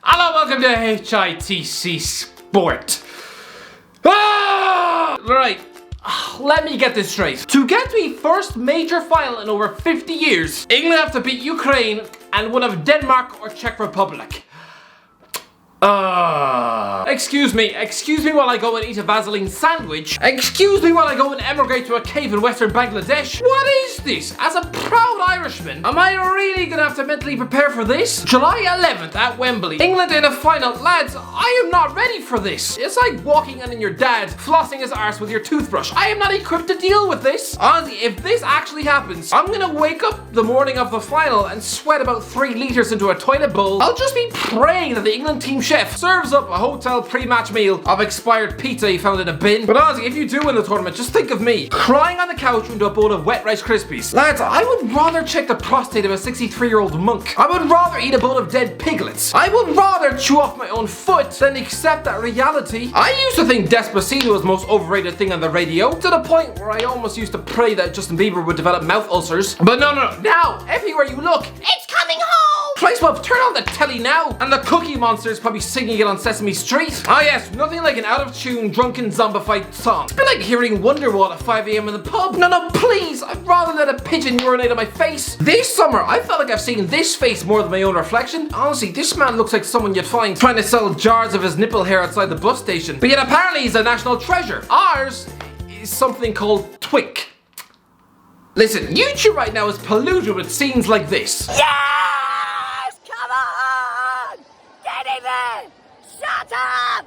Hello, welcome to HITC Sport. Right, let me get this straight. To get to a first major final in over 50 years, England have to beat Ukraine and one of Denmark or Czech Republic. Excuse me while I go and eat a Vaseline sandwich. Excuse me while I go and emigrate to a cave in western Bangladesh. What is this? As a proud Irishman, am I really gonna have to mentally prepare for this? July 11th at Wembley, England in a final. Lads, I am not ready for this. It's like walking in on your dad flossing his arse with your toothbrush. I am not equipped to deal with this. Honestly, if this actually happens, I'm gonna wake up the morning of the final and sweat about 3 liters into a toilet bowl. I'll just be praying that the England team chef serves up a hotel pre-match meal of expired pizza he found in a bin. But honestly, if you do win the tournament, just think of me crying on the couch into a bowl of wet Rice Krispies. Lads, I would rather check the prostate of a 63-year-old monk. I would rather eat a bowl of dead piglets. I would rather chew off my own foot than accept that reality. I used to think Despacito was the most overrated thing on the radio, to the point where I almost used to pray that Justin Bieber would develop mouth ulcers. But no. Now, everywhere you look, it's coming home! Christ, Wolf, turn on the telly now! And the Cookie Monster is probably singing it on Sesame Street. Ah yes, nothing like an out-of-tune, drunken, zombified song. It's been like hearing Wonderwall at 5 AM in the pub. No, please, I'd rather let a pigeon urinate on my face. This summer, I felt like I've seen this face more than my own reflection. Honestly, this man looks like someone you'd find trying to sell jars of his nipple hair outside the bus station. But yet apparently he's a national treasure. Ours is something called Twink. Listen, YouTube right now is polluted with scenes like this. Yes! Come on! Get in there! Shut up!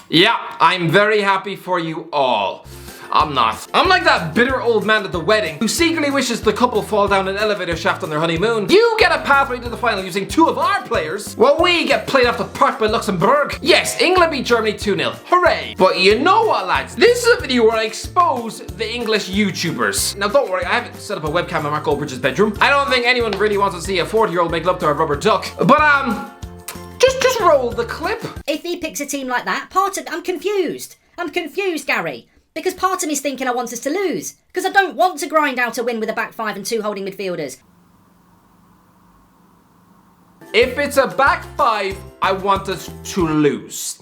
Yeah, I'm very happy for you all. I'm not. I'm like that bitter old man at the wedding who secretly wishes the couple fall down an elevator shaft on their honeymoon. You get a pathway to the final using 2 of our players, while we get played off the park by Luxembourg. Yes, England beat Germany 2-0. Hooray! But you know what, lads? This is a video where I expose the English YouTubers. Now don't worry, I haven't set up a webcam in Mark Goldbridge's bedroom. I don't think anyone really wants to see a 40-year-old make love to a rubber duck. But just roll the clip. If he picks a team like that, I'm confused. I'm confused, Gary. Because part of me's thinking I want us to lose. Because I don't want to grind out a win with a back 5 and 2 holding midfielders. If it's a back 5, I want us to lose.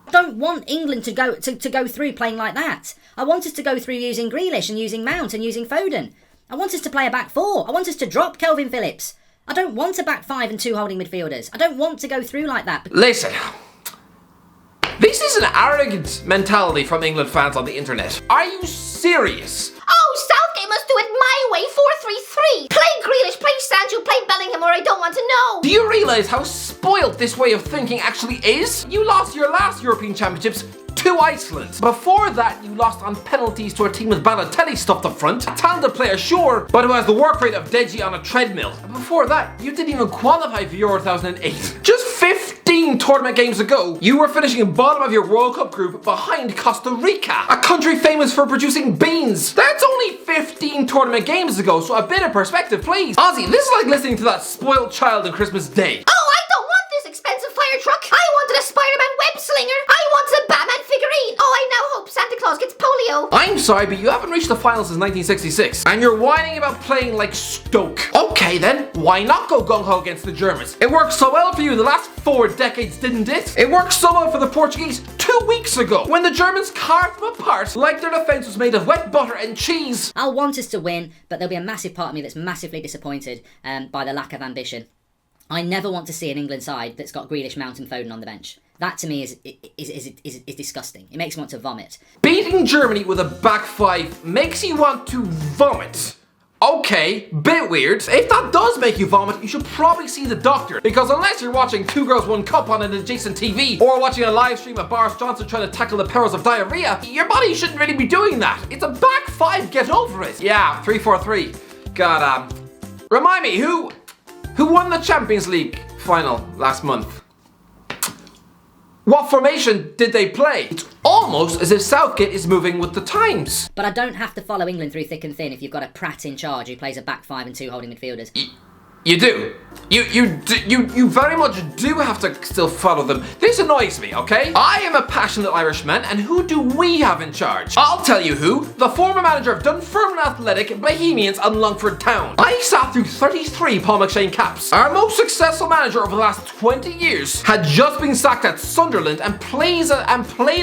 I don't want England to go through playing like that. I want us to go through using Grealish and using Mount and using Foden. I want us to play a back 4. I want us to drop Kelvin Phillips. I don't want a back 5 and 2 holding midfielders. I don't want to go through like that. Listen. This is an arrogant mentality from England fans on the internet. Are you serious? Oh, Southgate must do it my way, 4-3-3. Play Grealish, play Sancho, play Bellingham, or I don't want to know. Do you realise how spoilt this way of thinking actually is? You lost your last European Championships to Iceland. Before that, you lost on penalties to a team with Balotelli stuffed up front. A talented player, sure, but who has the work rate of Deji on a treadmill. Before that, you didn't even qualify for Euro 2008. Just 15 tournament games ago, you were finishing bottom of your World Cup group behind Costa Rica, a country famous for producing beans. That's only 15 tournament games ago, so a bit of perspective, please. Ozzy, this is like listening to that spoiled child on Christmas Day. Oh, I don't want this expensive fire truck. I wanted a Spider-Man web slinger. I want a Batman figurine. Oh, I now hope Santa Claus gets polio. I'm sorry, but you haven't reached the final since 1966, and you're whining about playing like Stoke. Okay then, why not go gung-ho against the Germans? It worked so well for you the last 4 decades, didn't it? It worked so well for the Portuguese 2 weeks ago, when the Germans carved them apart like their defence was made of wet butter and cheese. I'll want us to win, but there'll be a massive part of me that's massively disappointed by the lack of ambition. I never want to see an England side that's got Grealish, Mount and Foden on the bench. That to me is disgusting. It makes me want to vomit. Beating Germany with a back 5 makes you want to vomit. Okay, bit weird. If that does make you vomit, you should probably see the doctor. Because unless you're watching 2 Girls 1 Cup on an adjacent TV, or watching a live stream of Boris Johnson trying to tackle the perils of diarrhea, your body shouldn't really be doing that. It's a back 5, get over it. Yeah, 3-4-3. God, remind me, who won the Champions League final last month? What formation did they play? It's almost as if Southgate is moving with the times. But I don't have to follow England through thick and thin if you've got a Pratt in charge who plays a back 5 and 2 holding midfielders. You do. You very much do have to still follow them. This annoys me, okay? I am a passionate Irishman, and who do we have in charge? I'll tell you who. The former manager of Dunfermline Athletic, Bohemians and Longford Town. I sat through 33 Paul McShane caps. Our most successful manager over the last 20 years had just been sacked at Sunderland and played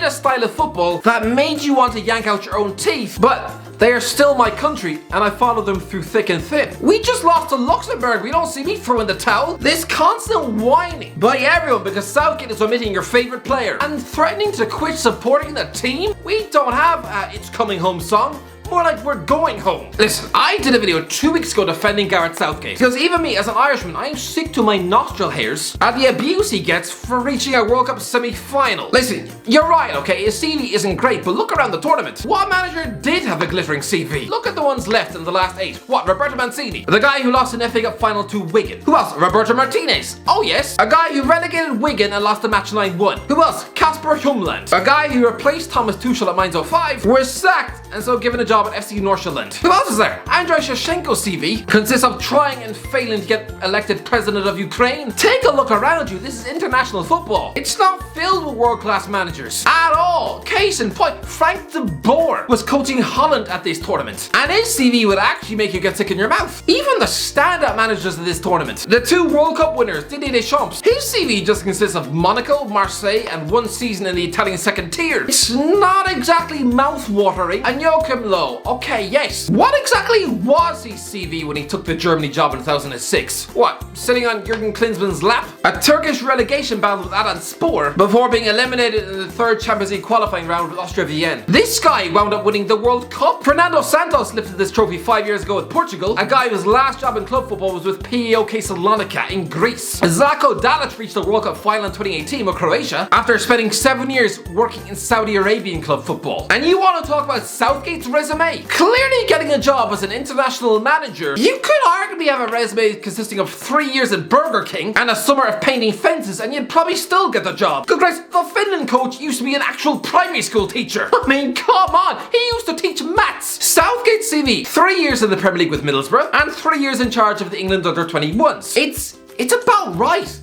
a style of football that made you want to yank out your own teeth. But they are still my country, and I follow them through thick and thin. We just lost to Luxembourg. We don't see me throwing the towel. This constant whining by everyone because Southgate is omitting your favourite player and threatening to quit supporting the team. We don't have It's Coming Home song. More like we're going home. Listen, I did a video 2 weeks ago defending Gareth Southgate because even me as an Irishman, I'm sick to my nostril hairs at the abuse he gets for reaching a World Cup semi-final. Listen, you're right, okay, his CV isn't great, but look around the tournament. What manager did have a glittering CV? Look at the ones left in the last 8. What, Roberto Mancini? The guy who lost an FA Cup final to Wigan. Who else? Roberto Martinez. Oh yes, a guy who relegated Wigan and lost the match 9-1. Who else? Casper Humland. A guy who replaced Thomas Tuchel at Mainz 05, was sacked and so given a job at FC Nordsjælland. Who else is there? Andrei Shevchenko's CV consists of trying and failing to get elected president of Ukraine. Take a look around you. This is international football. It's not filled with world-class managers at all. Case in point, Frank de Boer was coaching Holland at this tournament, and his CV would actually make you get sick in your mouth. Even the standout managers of this tournament, the 2 World Cup winners, Didier Deschamps, his CV just consists of Monaco, Marseille, and 1 season in the Italian second tier. It's not exactly mouth-watering. And Joachim Löw, okay, yes. What exactly was his CV when he took the Germany job in 2006? What, sitting on Jurgen Klinsmann's lap? A Turkish relegation battle with Adanaspor before being eliminated in the 3rd Champions League qualifying round with Austria Vienna. This guy wound up winning the World Cup. Fernando Santos lifted this trophy 5 years ago with Portugal, a guy whose last job in club football was with PAOK Salonika in Greece. Zlatko Dalic reached the World Cup final in 2018 with Croatia after spending 7 years working in Saudi Arabian club football. And you want to talk about Southgate's resume? Clearly getting a job as an international manager, you could arguably have a resume consisting of 3 years at Burger King and a summer of painting fences and you'd probably still get the job. Good Christ, the Finland coach used to be an actual primary school teacher. I mean, come on, he used to teach maths. Southgate's CV, 3 years in the Premier League with Middlesbrough and 3 years in charge of the England under-21s. It's about right.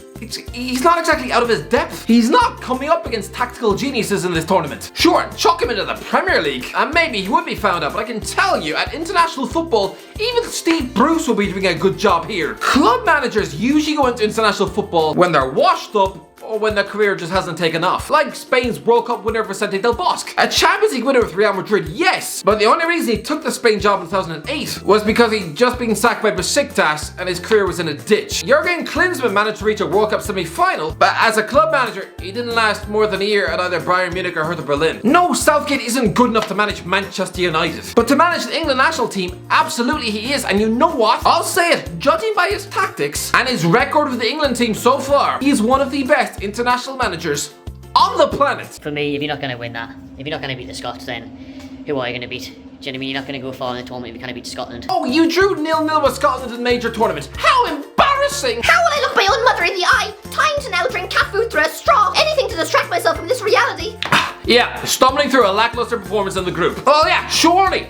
He's not exactly out of his depth. He's not coming up against tactical geniuses in this tournament. Sure, chuck him into the Premier League and maybe he would be found out, but I can tell you, at international football, even Steve Bruce will be doing a good job here. Club managers usually go into international football when they're washed up or when their career just hasn't taken off. Like Spain's World Cup winner Vicente Del Bosque. A Champions League winner with Real Madrid, yes, but the only reason he took the Spain job in 2008 was because he'd just been sacked by Besiktas and his career was in a ditch. Jurgen Klinsmann managed to reach a World Cup semi-final, but as a club manager, he didn't last more than a year at either Bayern Munich or Hertha Berlin. No, Southgate isn't good enough to manage Manchester United, but to manage the England national team, absolutely he is. And you know what? I'll say it, judging by his tactics and his record with the England team so far, he is one of the best international managers on the planet. For me, if you're not going to win that, if you're not going to beat the Scots, then who are you going to beat? Do you know what I mean? You're not going to go far in the tournament if you can't beat Scotland. Oh, you drew 0-0 with Scotland in major tournaments. How embarrassing! How will I look my own mother in the eye? Time to now drink cat food through a straw. Anything to distract myself from this reality. Yeah, stumbling through a lackluster performance in the group. Oh yeah, surely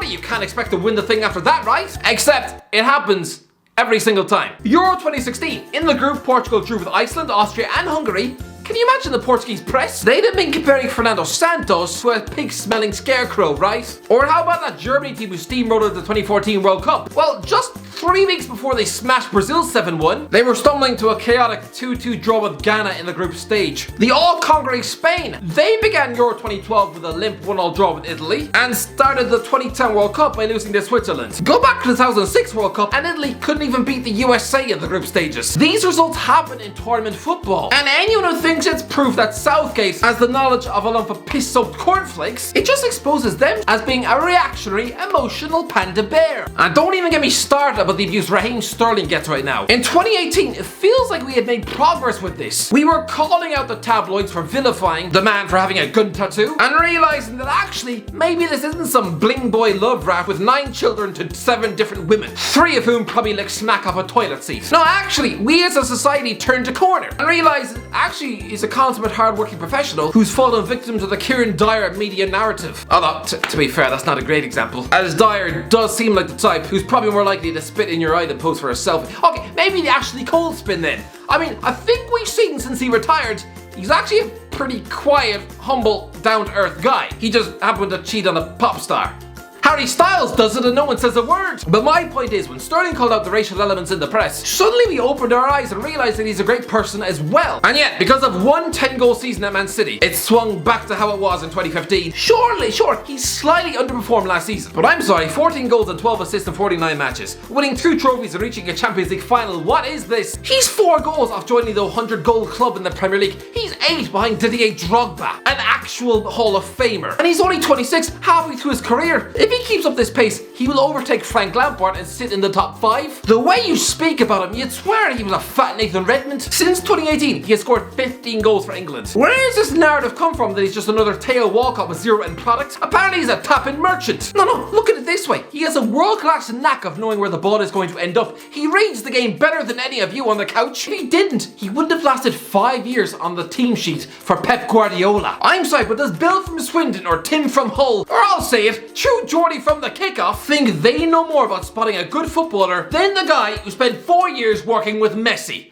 you can't expect to win the thing after that, right? Except it happens every single time. Euro 2016, in the group, Portugal drew with Iceland, Austria and Hungary. Can you imagine the Portuguese press? They'd have been comparing Fernando Santos to a pig-smelling scarecrow, right? Or how about that Germany team who steamrolled the 2014 World Cup? Well, just 3 weeks before they smashed Brazil 7-1, they were stumbling to a chaotic 2-2 draw with Ghana in the group stage. The all-Conquering Spain, they began Euro 2012 with a limp 1-1 draw with Italy and started the 2010 World Cup by losing to Switzerland. Go back to the 2006 World Cup and Italy couldn't even beat the USA in the group stages. These results happen in tournament football, and anyone who thinks it's proof that Southgate has the knowledge of a lump of piss-soaked cornflakes, it just exposes them as being a reactionary, emotional panda bear. And don't even get me started about the abuse Raheem Sterling gets right now. In 2018, it feels like we had made progress with this. We were calling out the tabloids for vilifying the man for having a gun tattoo and realizing that actually, maybe this isn't some bling boy love rap with 9 children to 7 different women, 3 of whom probably lick smack off a toilet seat. No, actually, we as a society turned a corner and realized actually is a consummate hard-working professional who's fallen victim to the Kieran Dyer media narrative. Although, to be fair, that's not a great example, as Dyer does seem like the type who's probably more likely to spit in your eye than pose for a selfie. Okay, maybe the Ashley Cole spin then. I mean, I think we've seen since he retired, he's actually a pretty quiet, humble, down-to-earth guy. He just happened to cheat on a pop star. Harry Styles does it and no one says a word. But my point is, when Sterling called out the racial elements in the press, suddenly we opened our eyes and realised that he's a great person as well. And yet, because of one 10-goal season at Man City, it swung back to how it was in 2015. Sure, he slightly underperformed last season. But I'm sorry, 14 goals and 12 assists in 49 matches, winning 2 trophies and reaching a Champions League final. What is this? He's 4 goals off joining the 100-goal club in the Premier League. He's 8 behind Didier Drogba, an actual Hall of Famer. And he's only 26, halfway through his career. If he keeps up this pace, he will overtake Frank Lampard and sit in the top 5. The way you speak about him, you'd swear he was a fat Nathan Redmond. Since 2018, he has scored 15 goals for England. Where does this narrative come from that he's just another Theo Walcott with zero end product? Apparently he's a tap-in merchant. No, look at it this way. He has a world-class knack of knowing where the ball is going to end up. He reads the game better than any of you on the couch. If he didn't, he wouldn't have lasted 5 years on the team sheet for Pep Guardiola. I'm sorry, but does Bill from Swindon or Tim from Hull, or I'll say it, True Geordie from the kickoff, think they know more about spotting a good footballer than the guy who spent 4 years working with Messi?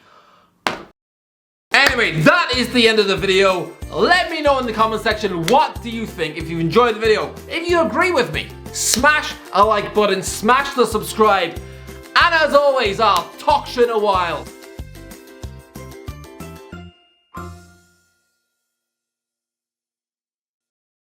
Anyway, that is the end of the video. Let me know in the comment section, what do you think? If you've enjoyed the video, if you agree with me, smash a like button, smash the subscribe, and as always, I'll talk to you in a while.